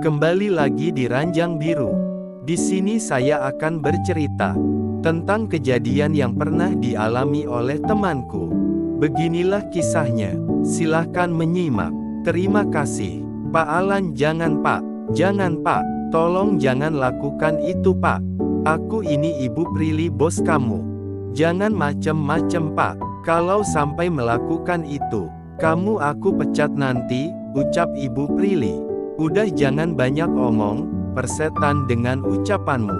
Kembali lagi di Ranjang Biru. Di sini saya akan bercerita tentang kejadian yang pernah dialami oleh temanku. Beginilah kisahnya. Silahkan menyimak. Terima kasih. Pak Alan, jangan Pak. Jangan Pak. Tolong jangan lakukan itu Pak. Aku ini Ibu Prilly, bos kamu. Jangan macem-macem Pak. Kalau sampai melakukan itu, kamu aku pecat nanti, ucap Ibu Prilly. Udah jangan banyak omong, persetan dengan ucapanmu.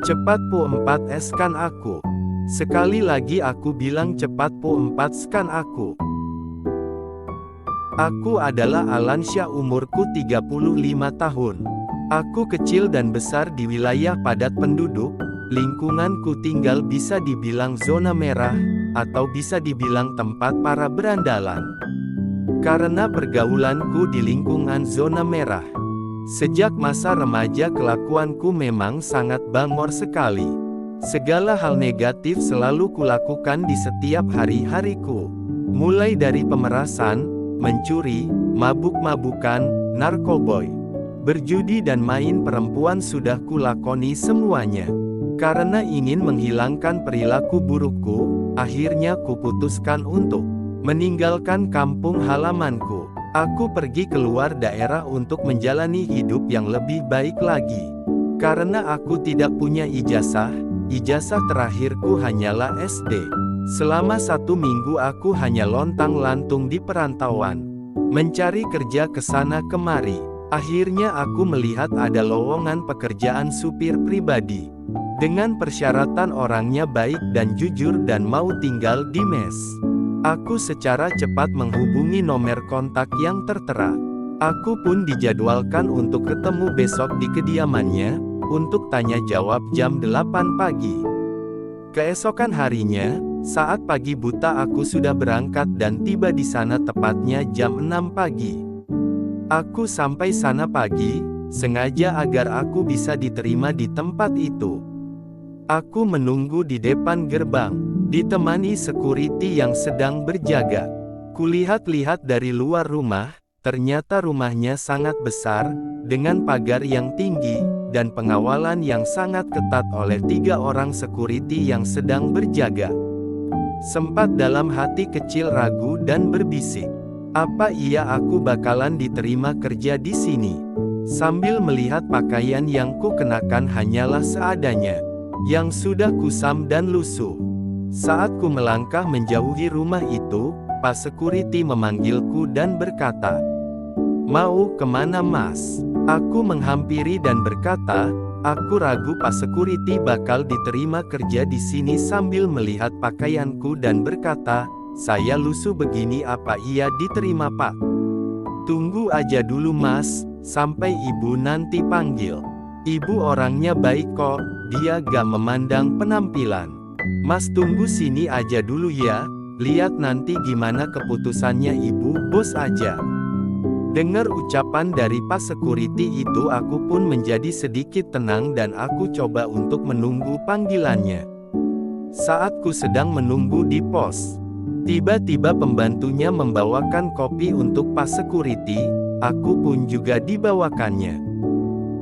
Cepat Po 4S-kan aku. Sekali lagi aku bilang cepat Po 4S-kan aku. Aku adalah Alansyah, umurku 35 tahun. Aku kecil dan besar di wilayah padat penduduk. Lingkunganku tinggal bisa dibilang zona merah, atau bisa dibilang tempat para berandalan. Karena pergaulanku di lingkungan zona merah. Sejak masa remaja kelakuanku memang sangat bangor sekali. Segala hal negatif selalu kulakukan di setiap hari-hariku. Mulai dari pemerasan, mencuri, mabuk-mabukan, narkoboy, berjudi dan main perempuan sudah kulakoni semuanya. Karena ingin menghilangkan perilaku burukku, akhirnya kuputuskan untuk meninggalkan kampung halamanku. Aku pergi keluar daerah untuk menjalani hidup yang lebih baik lagi. Karena aku tidak punya ijazah terakhirku hanyalah SD. Selama 1 minggu aku hanya lontang-lantung di perantauan, mencari kerja kesana kemari. Akhirnya aku melihat ada lowongan pekerjaan supir pribadi. Dengan persyaratan orangnya baik dan jujur dan mau tinggal di mes. Aku secara cepat menghubungi nomor kontak yang tertera. Aku pun dijadwalkan untuk ketemu besok di kediamannya, untuk tanya jawab jam 8 pagi. Keesokan harinya, saat pagi buta aku sudah berangkat dan tiba di sana tepatnya jam 6 pagi. Aku sampai sana pagi, sengaja agar aku bisa diterima di tempat itu. Aku menunggu di depan gerbang, ditemani security yang sedang berjaga. Kulihat-lihat dari luar rumah, ternyata rumahnya sangat besar, dengan pagar yang tinggi, dan pengawalan yang sangat ketat oleh 3 orang security yang sedang berjaga. Sempat dalam hati kecil ragu dan berbisik, apa iya aku bakalan diterima kerja di sini? Sambil melihat pakaian yang ku kenakan hanyalah seadanya, yang sudah kusam dan lusuh. Saat ku melangkah menjauhi rumah itu, Pak Security memanggilku dan berkata, "Mau kemana Mas?" Aku menghampiri dan berkata, "Aku ragu Pak Security bakal diterima kerja di sini." Sambil melihat pakaianku dan berkata, "Saya lusuh begini apa iya diterima Pak?" "Tunggu aja dulu Mas, sampai Ibu nanti panggil. Ibu orangnya baik kok, dia gak memandang penampilan. Mas tunggu sini aja dulu ya, lihat nanti gimana keputusannya Ibu, bos aja." Dengar ucapan dari Pak Security itu aku pun menjadi sedikit tenang dan aku coba untuk menunggu panggilannya. Saat ku sedang menunggu di pos, tiba-tiba pembantunya membawakan kopi untuk Pak Security, aku pun juga dibawakannya.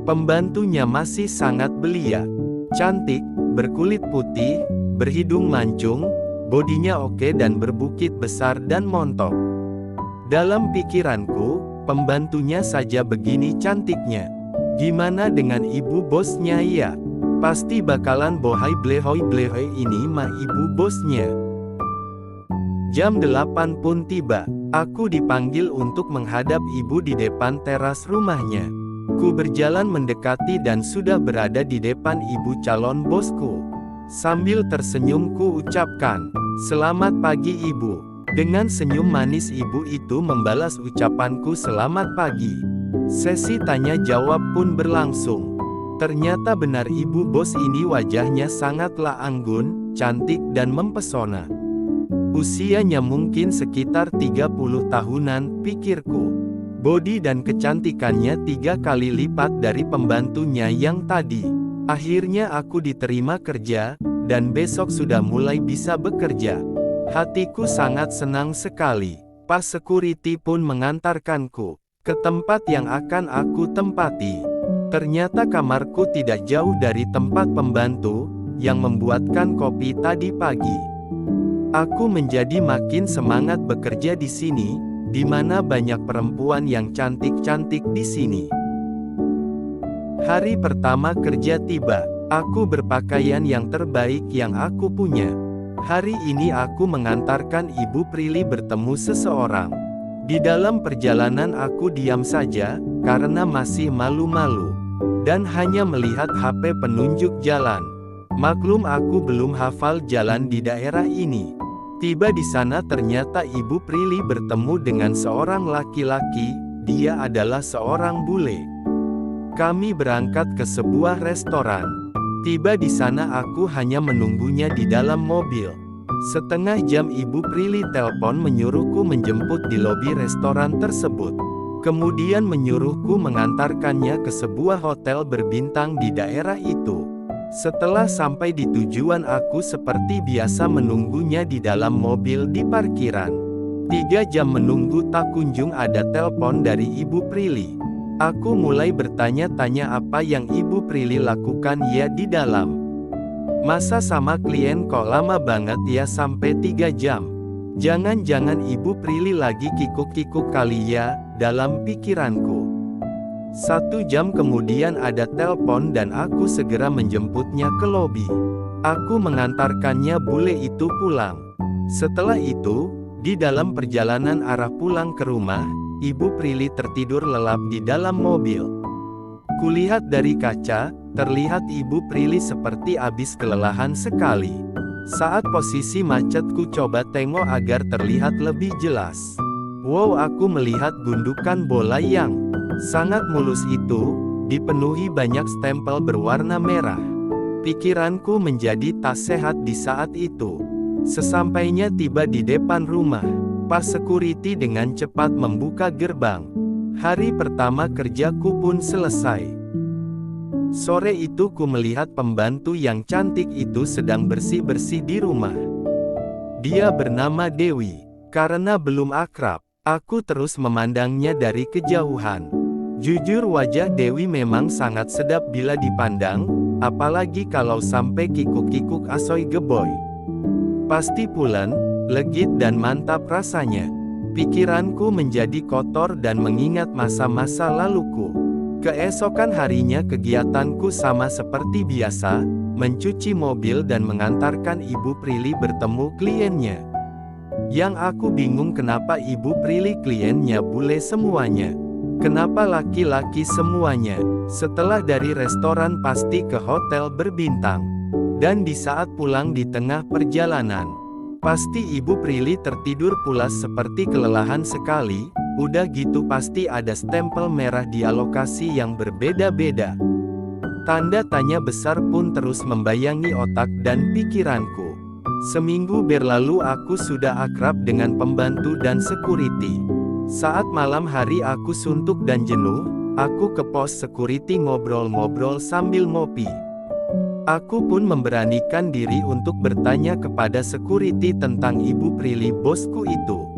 Pembantunya masih sangat belia, cantik, berkulit putih, berhidung mancung, bodinya oke dan berbukit besar dan montok. Dalam pikiranku, pembantunya saja begini cantiknya. Gimana dengan ibu bosnya ya? Pasti bakalan bohai blehoy ini mah ibu bosnya. Jam 8 pun tiba. Aku dipanggil untuk menghadap ibu di depan teras rumahnya. Ku berjalan mendekati dan sudah berada di depan ibu calon bosku. Sambil tersenyum ku ucapkan, "Selamat pagi Ibu." Dengan senyum manis ibu itu membalas ucapanku selamat pagi. Sesi tanya jawab pun berlangsung. Ternyata benar ibu bos ini wajahnya sangatlah anggun, cantik dan mempesona. Usianya mungkin sekitar 30 tahunan, pikirku. Bodi dan kecantikannya 3 kali lipat dari pembantunya yang tadi. Akhirnya aku diterima kerja, dan besok sudah mulai bisa bekerja. Hatiku sangat senang sekali. Pas security pun mengantarkanku. ke tempat yang akan aku tempati. Ternyata kamarku tidak jauh dari tempat pembantu yang membuatkan kopi tadi pagi. Aku menjadi makin semangat bekerja di sini, di mana banyak perempuan yang cantik-cantik di sini. Hari pertama kerja tiba. Aku berpakaian yang terbaik yang aku punya. Hari ini aku mengantarkan Ibu Prilly bertemu seseorang. Di dalam perjalanan aku diam saja, karena masih malu-malu. Dan hanya melihat HP penunjuk jalan. Maklum aku belum hafal jalan di daerah ini. Tiba di sana ternyata Ibu Prilly bertemu dengan seorang laki-laki, dia adalah seorang bule. Kami berangkat ke sebuah restoran. Tiba di sana aku hanya menunggunya di dalam mobil. Setengah jam Ibu Prilly telepon menyuruhku menjemput di lobi restoran tersebut. Kemudian menyuruhku mengantarkannya ke sebuah hotel berbintang di daerah itu. Setelah sampai di tujuan aku seperti biasa menunggunya di dalam mobil di parkiran. 3 jam menunggu tak kunjung ada telepon dari Ibu Prilly. Aku mulai bertanya-tanya apa yang Ibu Prilly lakukan ya di dalam. Masa sama klien kok lama banget ya sampai 3 jam. Jangan-jangan Ibu Prilly lagi kikuk-kikuk kali ya, dalam pikiranku. 1 jam kemudian ada telepon dan aku segera menjemputnya ke lobi. Aku mengantarkannya bule itu pulang. Setelah itu, di dalam perjalanan arah pulang ke rumah, Ibu Prilly tertidur lelap di dalam mobil. Kulihat dari kaca, terlihat Ibu Prilly seperti habis kelelahan sekali. Saat posisi macetku coba tengok agar terlihat lebih jelas. Wow, aku melihat gundukan bola yang sangat mulus itu, dipenuhi banyak stempel berwarna merah. Pikiranku menjadi tak sehat di saat itu. Sesampainya tiba di depan rumah, pas security dengan cepat membuka gerbang. Hari pertama kerjaku pun selesai. Sore itu ku melihat pembantu yang cantik itu sedang bersih-bersih di rumah. Dia bernama Dewi. Karena belum akrab, aku terus memandangnya dari kejauhan. Jujur wajah Dewi memang sangat sedap bila dipandang, apalagi kalau sampai kikuk-kikuk asoy geboy. Pasti pulen, legit dan mantap rasanya. Pikiranku menjadi kotor dan mengingat masa-masa laluku. Keesokan harinya kegiatanku sama seperti biasa, mencuci mobil dan mengantarkan Ibu Prilly bertemu kliennya. Yang aku bingung kenapa Ibu Prilly kliennya bule semuanya. Kenapa laki-laki semuanya? Setelah dari restoran pasti ke hotel berbintang. Dan di saat pulang di tengah perjalanan, pasti Ibu Prilly tertidur pulas seperti kelelahan sekali. Udah gitu pasti ada stempel merah di lokasi yang berbeda-beda. Tanda tanya besar pun terus membayangi otak dan pikiranku. Seminggu berlalu aku sudah akrab dengan pembantu dan security. Saat malam hari aku suntuk dan jenuh, aku ke pos security ngobrol-ngobrol sambil ngopi. Aku pun memberanikan diri untuk bertanya kepada security tentang Ibu Prilly bosku itu.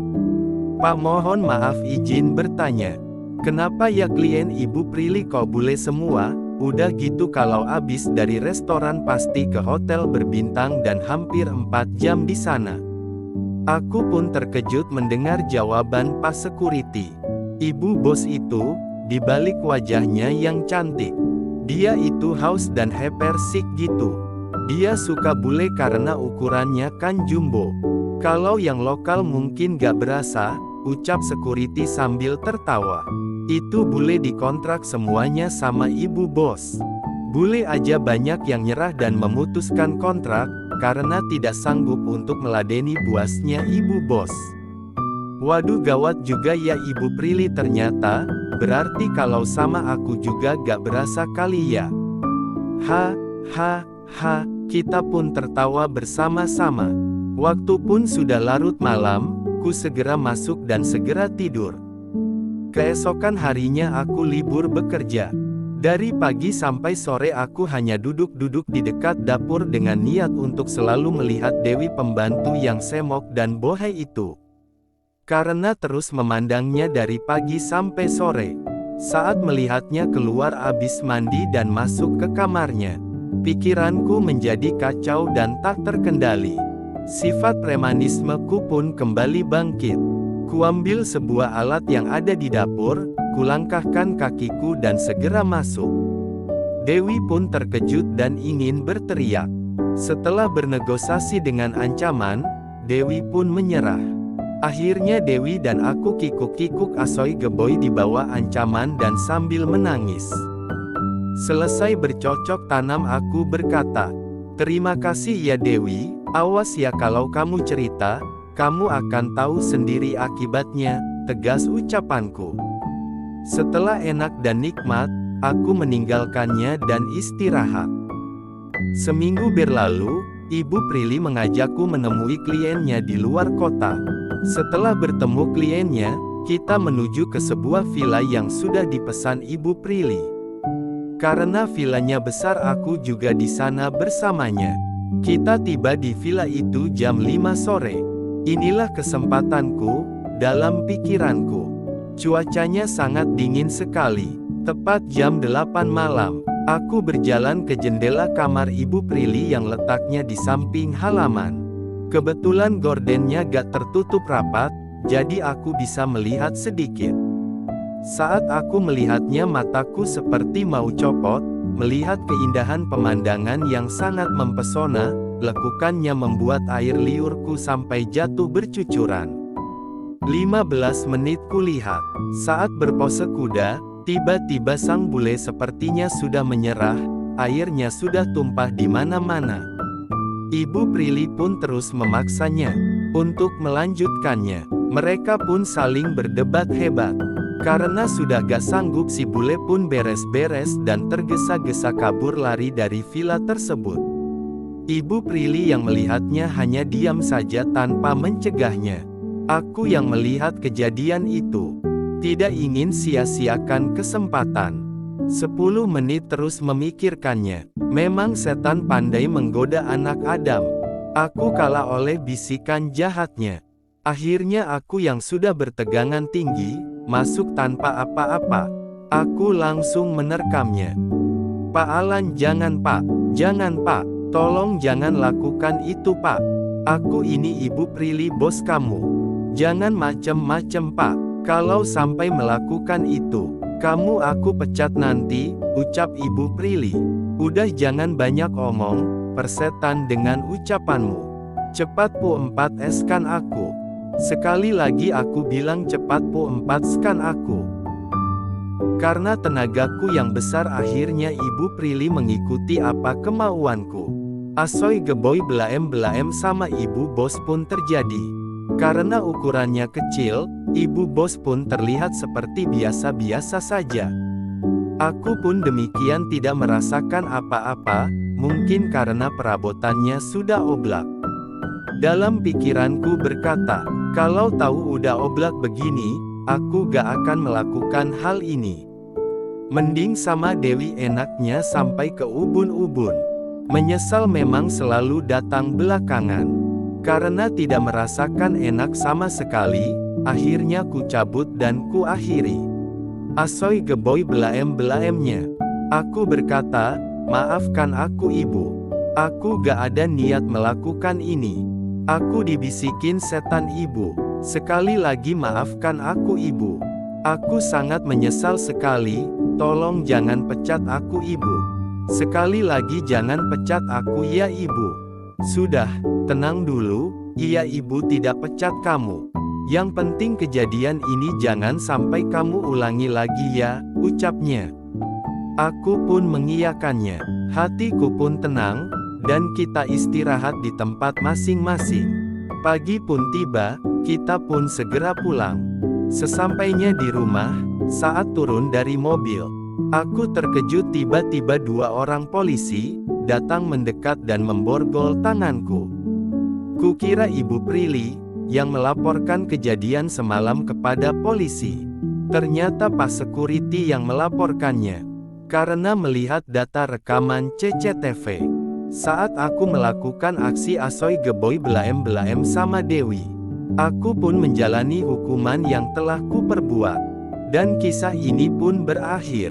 Pak, mohon maaf izin bertanya. Kenapa ya klien Ibu Prilly kok bule semua? Udah gitu kalau abis dari restoran pasti ke hotel berbintang dan hampir 4 jam di sana. Aku pun terkejut mendengar jawaban Pak Security. Ibu bos itu, di balik wajahnya yang cantik, dia itu haus dan hyper sick gitu. Dia suka bule karena ukurannya kan jumbo. Kalau yang lokal mungkin gak berasa, ucap security sambil tertawa. Itu bule dikontrak semuanya sama ibu bos. Bule aja banyak yang nyerah dan memutuskan kontrak, karena tidak sanggup untuk meladeni buasnya ibu bos. Waduh, gawat juga ya Ibu Prilly ternyata, berarti kalau sama aku juga gak berasa kali ya. Ha, kita pun tertawa bersama-sama. Waktu pun sudah larut malam, ku segera masuk dan segera tidur. Keesokan harinya aku libur bekerja. Dari pagi sampai sore aku hanya duduk-duduk di dekat dapur dengan niat untuk selalu melihat Dewi pembantu yang semok dan bohai itu. karena terus memandangnya dari pagi sampai sore. Saat melihatnya keluar abis mandi dan masuk ke kamarnya, pikiranku menjadi kacau dan tak terkendali. Sifat premanismeku pun kembali bangkit. Kuambil sebuah alat yang ada di dapur, kulangkahkan kakiku dan segera masuk. Dewi pun terkejut dan ingin berteriak. Setelah bernegosiasi dengan ancaman, Dewi pun menyerah. Akhirnya Dewi dan aku kikuk-kikuk Asoy Geboy di bawah ancaman dan sambil menangis. Selesai bercocok tanam aku berkata, "Terima kasih ya Dewi, awas ya kalau kamu cerita, kamu akan tahu sendiri akibatnya," tegas ucapanku. Setelah enak dan nikmat, aku meninggalkannya dan istirahat. Seminggu berlalu, Ibu Prilly mengajakku menemui kliennya di luar kota. Setelah bertemu kliennya, kita menuju ke sebuah villa yang sudah dipesan Ibu Prilly. Karena villanya besar, aku juga di sana bersamanya. Kita tiba di villa itu jam 5 sore. Inilah kesempatanku, dalam pikiranku. Cuacanya sangat dingin sekali. Tepat jam 8 malam, aku berjalan ke jendela kamar Ibu Prilly yang letaknya di samping halaman. Kebetulan gordennya gak tertutup rapat, jadi aku bisa melihat sedikit. Saat aku melihatnya, mataku seperti mau copot, melihat keindahan pemandangan yang sangat mempesona, lekukannya membuat air liurku sampai jatuh bercucuran. 15 menit kulihat, saat berpose kuda, tiba-tiba sang bule sepertinya sudah menyerah, airnya sudah tumpah di mana-mana. Ibu Prilly pun terus memaksanya untuk melanjutkannya. Mereka pun saling berdebat hebat. Karena sudah gak sanggup, si bule pun beres-beres dan tergesa-gesa kabur lari dari villa tersebut. Ibu Prilly yang melihatnya hanya diam saja tanpa mencegahnya. Aku yang melihat kejadian itu, tidak ingin sia-siakan kesempatan. 10 menit terus memikirkannya. Memang setan pandai menggoda anak Adam. Aku kalah oleh bisikan jahatnya. Akhirnya aku yang sudah bertegangan tinggi, masuk tanpa apa-apa. Aku langsung menerkamnya. "Pak Alan, jangan Pak, jangan Pak, tolong jangan lakukan itu Pak. Aku ini Ibu Prilly, bos kamu. Jangan macem-macem Pak, kalau sampai melakukan itu, kamu aku pecat nanti," ucap Ibu Prilly. "Udah jangan banyak omong, persetan dengan ucapanmu. Cepat pu 4S-kan aku." Sekali lagi aku bilang cepat pu 4S-kan aku. Karena tenagaku yang besar, akhirnya Ibu Prilly mengikuti apa kemauanku. Asoy Geboy belaem-belaem sama Ibu Bos pun terjadi. Karena ukurannya kecil, Ibu Bos pun terlihat seperti biasa-biasa saja. Aku pun demikian, tidak merasakan apa-apa, mungkin karena perabotannya sudah oblak. Dalam pikiranku berkata, kalau tahu udah oblak begini, aku gak akan melakukan hal ini. Mending sama Dewi enaknya sampai ke ubun-ubun. Menyesal memang selalu datang belakangan. Karena tidak merasakan enak sama sekali, akhirnya ku cabut dan ku akhiri. Asoy Geboy belaem-belaemnya. Aku berkata, "Maafkan aku Ibu. Aku gak ada niat melakukan ini." Aku dibisikin setan Ibu. "Sekali lagi maafkan aku Ibu. Aku sangat menyesal sekali, tolong jangan pecat aku Ibu. Sekali lagi jangan pecat aku ya Ibu." "Sudah, tenang dulu, iya Ibu tidak pecat kamu. Yang penting kejadian ini jangan sampai kamu ulangi lagi ya," ucapnya. Aku pun mengiyakannya. Hatiku pun tenang, dan kita istirahat di tempat masing-masing. Pagi pun tiba, kita pun segera pulang. Sesampainya di rumah, saat turun dari mobil, aku terkejut tiba-tiba 2 orang polisi datang mendekat dan memborgol tanganku. Kukira Ibu Prilly yang melaporkan kejadian semalam kepada polisi. Ternyata Pak Security yang melaporkannya. Karena melihat data rekaman CCTV saat aku melakukan aksi Asoy Geboy belaem-belaem sama Dewi. Aku pun menjalani hukuman yang telah kuperbuat. Dan kisah ini pun berakhir.